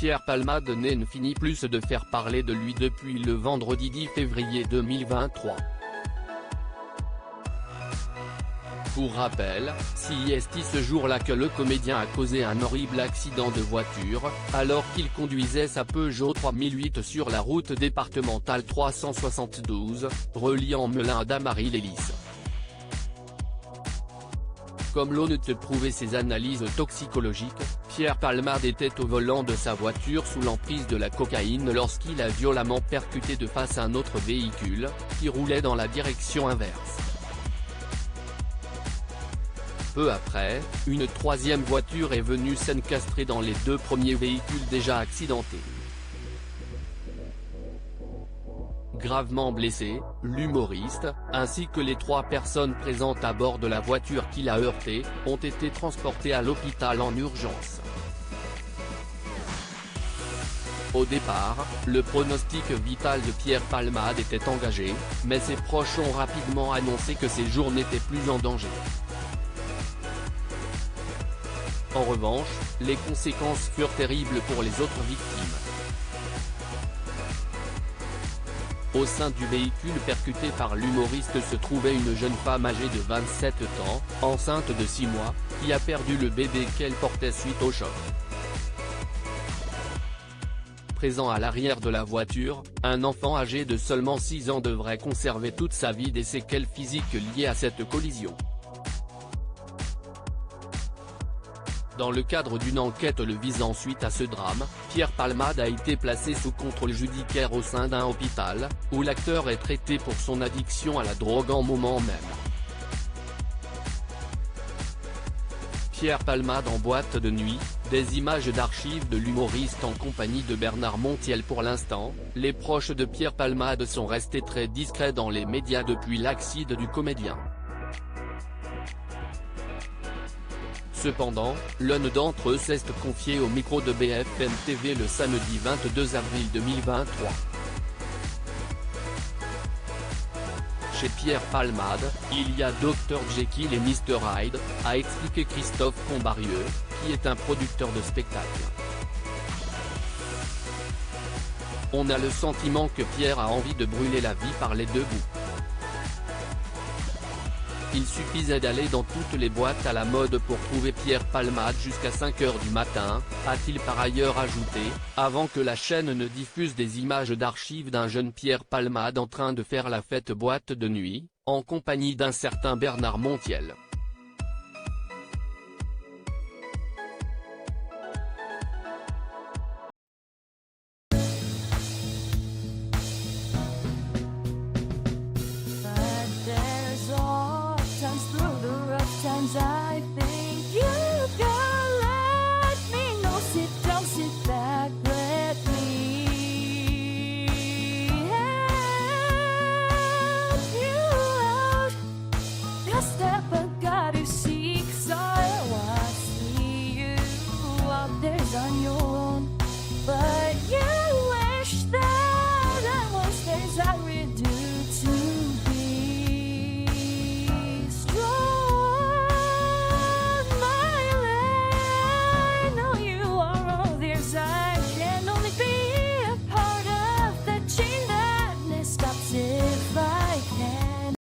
Pierre Palmade ne finit plus de faire parler de lui depuis le vendredi 10 février 2023. Pour rappel, c'est ce jour-là que le comédien a causé un horrible accident de voiture, alors qu'il conduisait sa Peugeot 3008 sur la route départementale 372, reliant Melun à Damary-les-Lys. Comme l'on ne te prouvait ses analyses toxicologiques, Pierre Palmade était au volant de sa voiture sous l'emprise de la cocaïne lorsqu'il a violemment percuté de face un autre véhicule, qui roulait dans la direction inverse. Peu après, une troisième voiture est venue s'encastrer dans les deux premiers véhicules déjà accidentés. Gravement blessé, l'humoriste, ainsi que les 3 personnes présentes à bord de la voiture qui l'a heurté, ont été transportés à l'hôpital en urgence. Au départ, le pronostic vital de Pierre Palmade était engagé, mais ses proches ont rapidement annoncé que ses jours n'étaient plus en danger. En revanche, les conséquences furent terribles pour les autres victimes. Au sein du véhicule percuté par l'humoriste se trouvait une jeune femme âgée de 27 ans, enceinte de 6 mois, qui a perdu le bébé qu'elle portait suite au choc. Présent à l'arrière de la voiture, un enfant âgé de seulement 6 ans devrait conserver toute sa vie des séquelles physiques liées à cette collision. Dans le cadre d'une enquête le visant suite à ce drame, Pierre Palmade a été placé sous contrôle judiciaire au sein d'un hôpital, où l'acteur est traité pour son addiction à la drogue en moment même. Pierre Palmade en boîte de nuit, des images d'archives de l'humoriste en compagnie de Bernard Montiel. Pour l'instant, les proches de Pierre Palmade sont restés très discrets dans les médias depuis l'accident du comédien. Cependant, l'un d'entre eux s'est confié au micro de BFM TV le samedi 22 avril 2023. Chez Pierre Palmade, il y a Dr Jekyll et Mr Hyde, a expliqué Christophe Combarieux, qui est un producteur de spectacle. On a le sentiment que Pierre a envie de brûler la vie par les deux bouts. Il suffisait d'aller dans toutes les boîtes à la mode pour trouver Pierre Palmade jusqu'à 5 h du matin, a-t-il par ailleurs ajouté, avant que la chaîne ne diffuse des images d'archives d'un jeune Pierre Palmade en train de faire la fête boîte de nuit, en compagnie d'un certain Bernard Montiel.